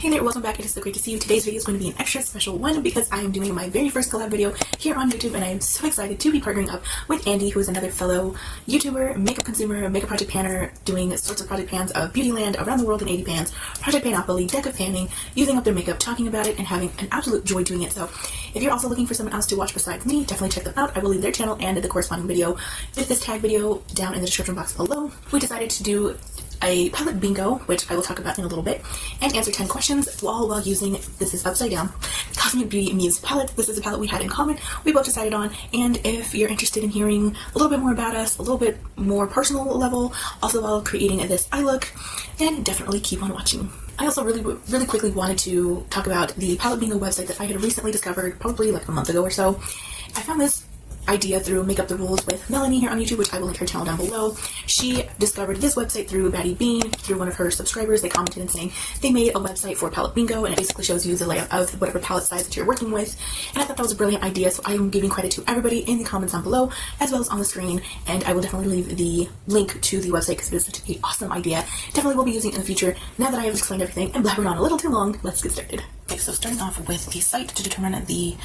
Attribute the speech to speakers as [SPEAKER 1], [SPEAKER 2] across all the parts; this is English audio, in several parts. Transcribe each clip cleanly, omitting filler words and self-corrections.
[SPEAKER 1] Hey there, welcome back. It is so great to see you. Today's video is going to be an extra special one because I am doing my very first collab video here on YouTube, and I am so excited to be partnering up with Andy, who is another fellow YouTuber, makeup consumer, makeup project panner, doing sorts of project pans of Beautyland, around the world in 80 pans, project panopoly, deck of panning, using up their makeup, talking about it, and having an absolute joy doing it. So if you're also looking for someone else to watch besides me, definitely check them out. I will leave their channel and the corresponding video with this tag video down in the description box below. We decided to do a palette bingo, which I will talk about in a little bit, and answer 10 questions while using, this is upside down, Cosmic Beauty Muse palette. This is a palette we had in common, we both decided on, and if you're interested in hearing a little bit more about us, a little bit more personal level, also while creating this eye look, then definitely keep on watching. I also really quickly wanted to talk about the palette bingo website that I had recently discovered, probably like a month ago or so. I found this idea through Make Up the Rules with Melanie here on YouTube, which I will link her channel down below. She discovered this website through Batty Bean, through one of her subscribers. They commented and saying they made a website for palette bingo, and it basically shows you the layout of whatever palette size that you're working with. And I thought that was a brilliant idea, so I am giving credit to everybody in the comments down below as well as on the screen, and I will definitely leave the link to the website because it is such an awesome idea. Definitely will be using it in the future. Now that I have explained everything and blabbered on a little too long, let's get started. Okay, so starting off with the site to determine the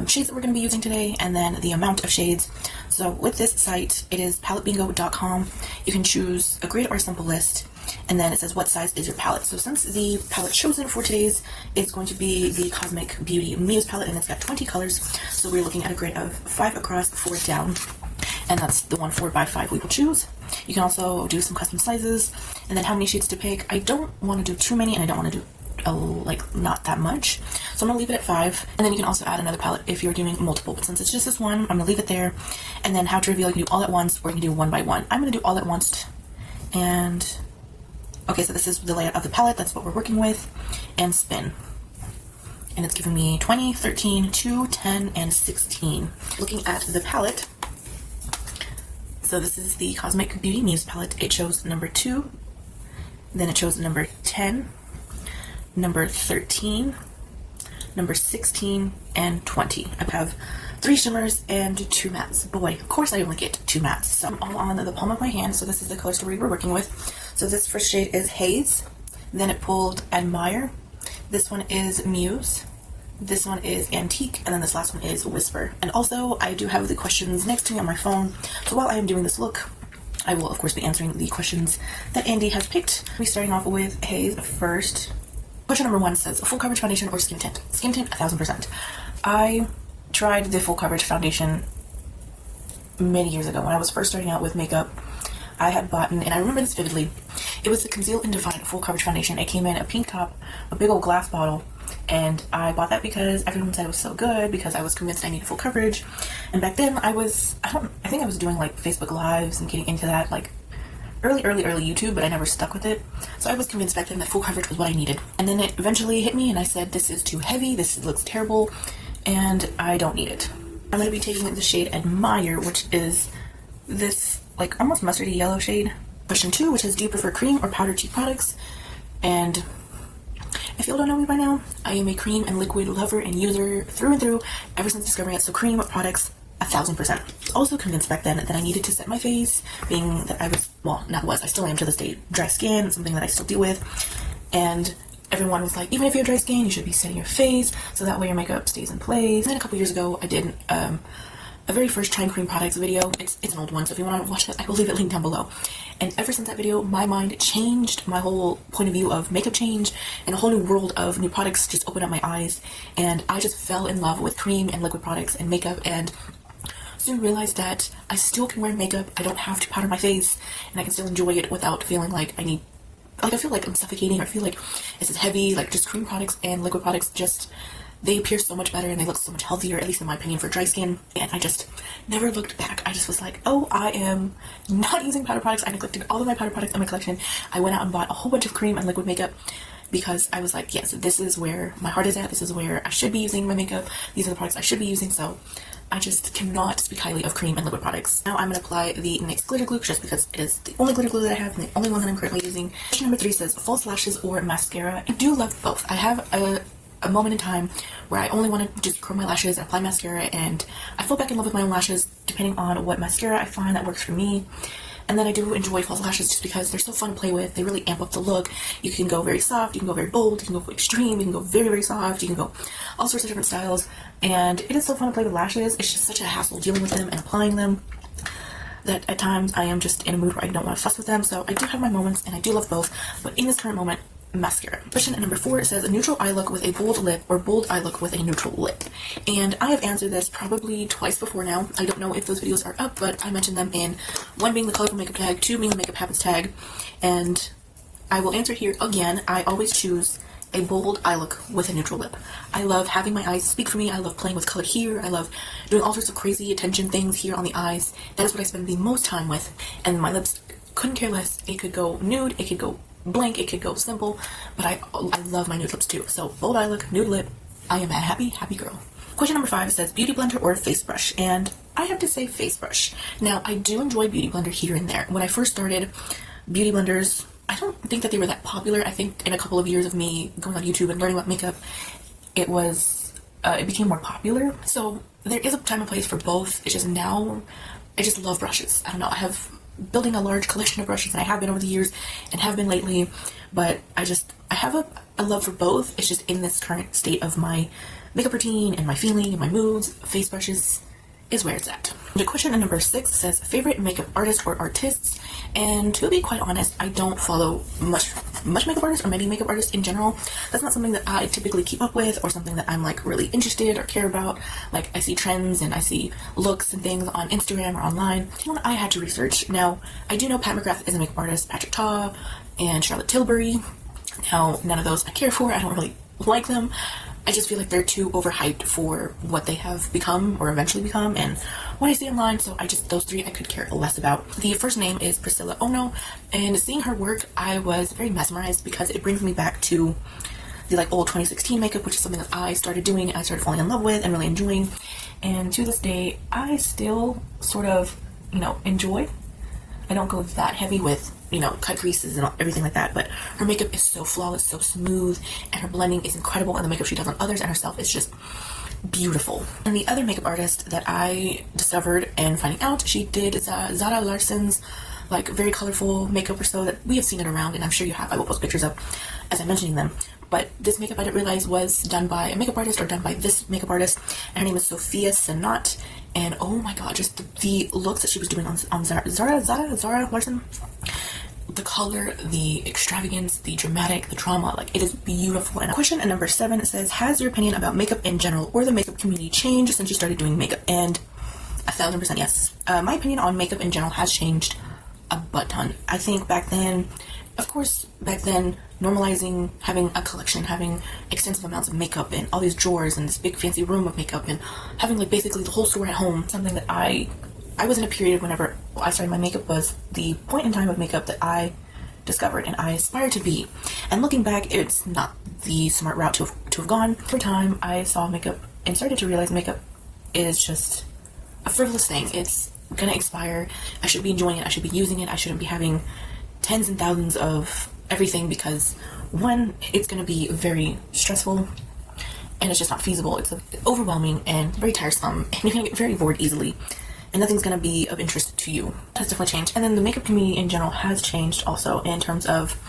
[SPEAKER 1] shades that we're going to be using today, and then the amount of shades. So with this site, it is paletebingo.com. You can choose a grid or a simple list, and then it says what size is your palette. So since the palette chosen for today's is going to be the Cosmic Beauty Muse palette, and it's got 20 colors, so we're looking at a grid of 5 across, 4 down, and that's the one 4x5 we will choose. You can also do some custom sizes, and then how many shades to pick. I don't want to do too many, and I don't want to do like not that much, so I'm gonna leave it at 5, and then you can also add another palette if you're doing multiple, but since it's just this one, I'm gonna leave it there. And then how to reveal, you can do all at once or you can do one by one. I'm gonna do all at once. And okay, so this is the layout of the palette, that's what we're working with, and spin, and it's giving me 20, 13, 2, 10, and 16. Looking at the palette, so this is the Cosmic Beauty Muse palette. It shows number 2, then it shows number 10, number 13, number 16, and 20. I have 3 shimmers and 2 mattes. Boy, of course I only get 2 mattes. So I'm all on the palm of my hand, so this is the color story we're working with. So this first shade is Haze, then it pulled Admire, this one is Muse, this one is Antique, and then this last one is Whisper. And also, I do have the questions next to me on my phone, so while I am doing this look, I will of course be answering the questions that Andy has picked. We're starting off with Haze first. Question number 1 says, full coverage foundation or skin tint? Skin tint, 1000%. I tried the full coverage foundation many years ago when I was first starting out with makeup. I had bought, and I remember this vividly, it was the Conceal and Define full coverage foundation. It came in a pink top, a big old glass bottle, and I bought that because everyone said it was so good, because I was convinced I needed full coverage. And back then I think I was doing like Facebook Lives and getting into that, like early YouTube, but I never stuck with it. So I was convinced back then that full coverage was what I needed. And then it eventually hit me and I said, this is too heavy, this looks terrible, and I don't need it. I'm going to be taking the shade Admire, which is this like almost mustardy yellow shade. Question 2, which is, do you prefer cream or powder cheek products? And if y'all don't know me by now, I am a cream and liquid lover and user through and through ever since discovering it. So cream products, 1000%. Also convinced back then that I needed to set my face, being that I was, well, not was, I still am to this day, dry skin, something that I still deal with. And everyone was like, even if you have dry skin, you should be setting your face so that way your makeup stays in place. And then a couple years ago, I did a very first trying cream products video. It's an old one, so if you want to watch it, I will leave it linked down below. And ever since that video, my mind changed, my whole point of view of makeup changed, and a whole new world of new products just opened up my eyes. And I just fell in love with cream and liquid products and makeup, and soon realized that I still can wear makeup. I don't have to powder my face, and I can still enjoy it without feeling like I need, like I feel like I'm suffocating, or I feel like this is heavy. Like just cream products and liquid products, just they appear so much better and they look so much healthier, at least in my opinion, for dry skin. And I just never looked back. I just was like, oh, I am not using powder products. I neglected all of my powder products in my collection. I went out and bought a whole bunch of cream and liquid makeup because I was like, yes, this is where my heart is at. This is where I should be using my makeup. These are the products I should be using. So I just cannot speak highly of cream and liquid products. Now I'm going to apply the NYX glitter glue just because it is the only glitter glue that I have and the only one that I'm currently using. Question number 3 says, false lashes or mascara? I do love both. I have a moment in time where I only want to just curl my lashes and apply mascara, and I fall back in love with my own lashes depending on what mascara I find that works for me. And then I do enjoy false lashes just because they're so fun to play with. They really amp up the look. You can go very soft, you can go very bold, you can go extreme, you can go very, very soft, you can go all sorts of different styles. And it is so fun to play with lashes. It's just such a hassle dealing with them and applying them that at times I am just in a mood where I don't want to fuss with them. So I do have my moments and I do love both. But in this current moment, mascara. Question number 4 says a neutral eye look with a bold lip or bold eye look with a neutral lip. And I have answered this probably twice before now. I don't know if those videos are up, but I mentioned them in one being the colorful makeup tag, 2 being the makeup habits tag, and I will answer here again. I always choose a bold eye look with a neutral lip. I love having my eyes speak for me. I love playing with color here. I love doing all sorts of crazy attention things here on the eyes. That is what I spend the most time with, and my lips couldn't care less. It could go nude, it could go blank, it could go simple, but I love my nude lips too. So bold eye look, nude lip, I am a happy girl. Question number 5 says beauty blender or face brush, and I have to say face brush. Now I do enjoy beauty blender here and there. When I first started, beauty blenders, I don't think that they were that popular. I think in a couple of years of me going on YouTube and learning about makeup, it became more popular. So there is a time and place for both. It's just now I just love brushes. I don't know, I have building a large collection of brushes, and I have been over the years and have been lately, but I have a love for both. It's just in this current state of my makeup routine and my feeling and my moods, face brushes is where it's at. The question number 6 says favorite makeup artist or artists, and to be quite honest, I don't follow much makeup artists or many makeup artists in general. That's not something that I typically keep up with or something that I'm like really interested or care about. Like I see trends and I see looks and things on Instagram or online. I had to research. Now I do know Pat McGrath is a makeup artist, Patrick Ta and Charlotte Tilbury. Now none of those I care for. I don't really like them. I just feel like they're too overhyped for what they have become or eventually become and what I see online, so those 3 I could care less about. The first name is Priscilla Ono, and seeing her work, I was very mesmerized because it brings me back to the like old 2016 makeup, which is something that I started doing, I started falling in love with and really enjoying, and to this day, I still sort of, enjoy. I don't go that heavy with cut creases and everything like that, but her makeup is so flawless, so smooth, and her blending is incredible, and the makeup she does on others and herself is just beautiful. And the other makeup artist that I discovered and finding out, she did Zara Larsson's like very colorful makeup or so that we have seen it around, and I'm sure you have. I will post pictures up as I'm mentioning them. But this makeup I didn't realize was done by a makeup artist or done by this makeup artist, and her name is Sophia Sanat. And oh my god, just the looks that she was doing on Zara Larsson. The color, the extravagance, the dramatic, the drama, like it is beautiful. And question number 7 says, has your opinion about makeup in general or the makeup community changed since you started doing makeup? And 1000% yes. My opinion on makeup in general has changed a butt ton. I think back then, normalizing having a collection, having extensive amounts of makeup and all these drawers and this big fancy room of makeup and having like basically the whole store at home, something that I was in a period whenever I started my makeup was the point in time of makeup that I discovered and I aspired to be. And looking back, it's not the smart route to have gone. For time, I saw makeup and started to realize makeup is just a frivolous thing. It's gonna expire. I should be enjoying it. I should be using it. I shouldn't be having tens and thousands of everything because one, it's gonna be very stressful and it's just not feasible. It's overwhelming and very tiresome, and you're gonna get very bored easily. And nothing's going to be of interest to you. That's definitely changed. And then the makeup community in general has changed also in terms of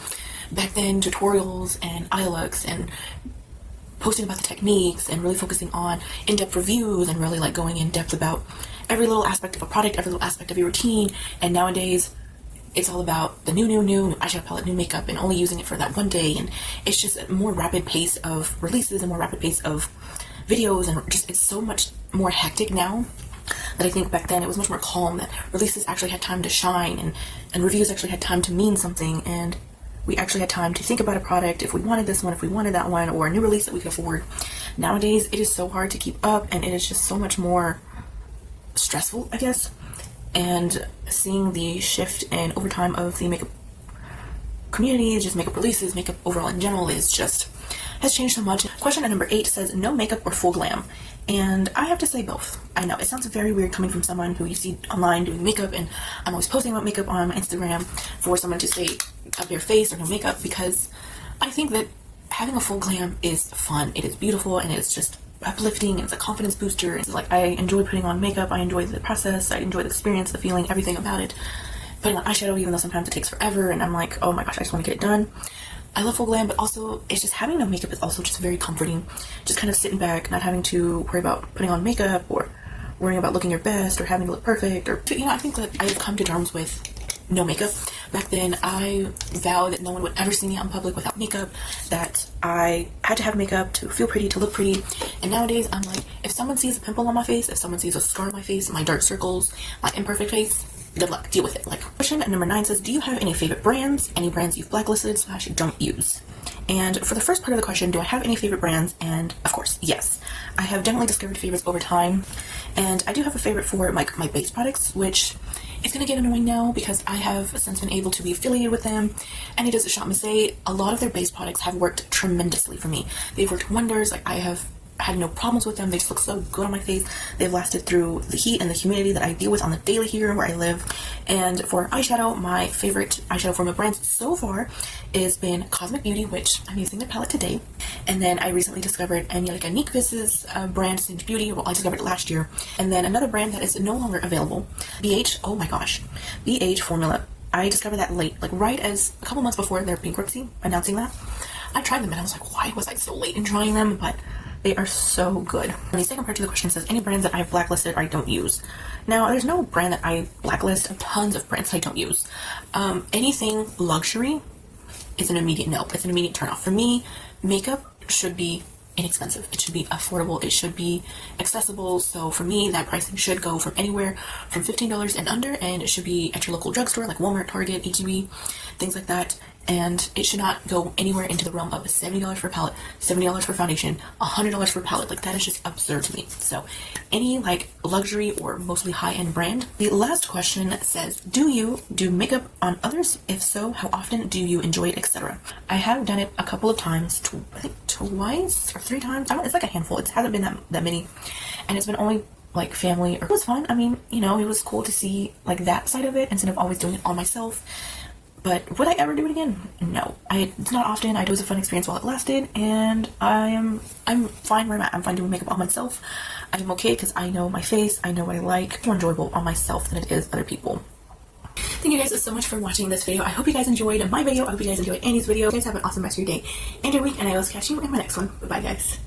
[SPEAKER 1] back then tutorials and eye looks and posting about the techniques and really focusing on in-depth reviews and really like going in depth about every little aspect of a product, every little aspect of your routine. And nowadays it's all about the new eyeshadow palette, new makeup, and only using it for that one day. And it's just a more rapid pace of releases and more rapid pace of videos, and just it's so much more hectic now. That I think back then it was much more calm, that releases actually had time to shine and reviews actually had time to mean something, and we actually had time to think about a product, if we wanted this one, if we wanted that one, or a new release that we could afford. Nowadays it is so hard to keep up, and it is just so much more stressful, I guess. And seeing the shift and overtime of the makeup community, just makeup releases, makeup overall in general, has changed so much. Question number 8 says no makeup or full glam. And I have to say both. I know it sounds very weird coming from someone who you see online doing makeup, and I'm always posting about makeup on my Instagram, for someone to say a bare face or no makeup, because I think that having a full glam is fun. It is beautiful and it's just uplifting, and it's a confidence booster. It's like I enjoy putting on makeup, I enjoy the process, I enjoy the experience, the feeling, everything about it. putting on eyeshadow, even though sometimes it takes forever and I'm like, oh my gosh, I just want to get it done. I love full glam, but also it's just having no makeup is also just very comforting. Just kind of sitting back, not having to worry about putting on makeup or worrying about looking your best or having to look perfect. Or, you know, I think that I've come to terms with no makeup. Back then, I vowed that no one would ever see me out in public without makeup, that I had to have makeup to feel pretty, to look pretty. And nowadays, I'm like, if someone sees a pimple on my face, if someone sees a scar on my face, my dark circles, my imperfect face, good luck, deal with it. Like, question number 9 says, do you have any favorite brands? Any brands you've blacklisted / don't use? And for the first part of the question, do I have any favorite brands? And of course, yes. I have definitely discovered favorites over time. And I do have a favorite for my base products, which is going to get annoying now because I have since been able to be affiliated with them. And it is a shop say a lot of their base products have worked tremendously for me. They've worked wonders. Like, I have had no problems with them. They just look so good on my face. They've lasted through the heat and the humidity that I deal with on the daily here where I live. And for eyeshadow, my favorite eyeshadow from a brand so far has been Cosmic Beauty, which I'm using their palette today. And then I recently discovered Angelica Nyquist's brand, Singe Beauty. Well, I discovered it last year. And then another brand that is no longer available, BH. Oh my gosh, BH Formula. I discovered that late, like right as a couple months before their bankruptcy, announcing that. I tried them and I was like, why was I so late in trying them? But they are so good. And the second part to the question says, any brands that I've blacklisted or I don't use. Now, there's no brand that I blacklist. Tons of brands I don't use. Anything luxury is an immediate no. It's an immediate turn off. For me, makeup should be inexpensive. It should be affordable. It should be accessible. So for me, that pricing should go from anywhere from $15 and under, and it should be at your local drugstore like Walmart, Target, HEB, things like that. And it should not go anywhere into the realm of $70 for a palette, $70 for foundation, $100 for a palette. Like, that is just absurd to me. So any like luxury or mostly high-end brand. The last question says, do you do makeup on others? If so, how often do you enjoy it, etc.? I have done it a couple of times, I think twice or 3 times. It's like a handful. It hasn't been that many. And it's been only like family. It was fun. I mean, you know, it was cool to see like that side of it instead of always doing it on myself. But would I ever do it again? No. It's not often. It was a fun experience while it lasted, and I'm fine where I'm at. I'm fine doing makeup on myself. I'm okay because I know my face. I know what I like. It's more enjoyable on myself than it is other people. Thank you guys so much for watching this video. I hope you guys enjoyed my video. I hope you guys enjoyed Annie's video. You guys have an awesome rest of your day and your week, and I will catch you in my next one. Bye-bye, guys.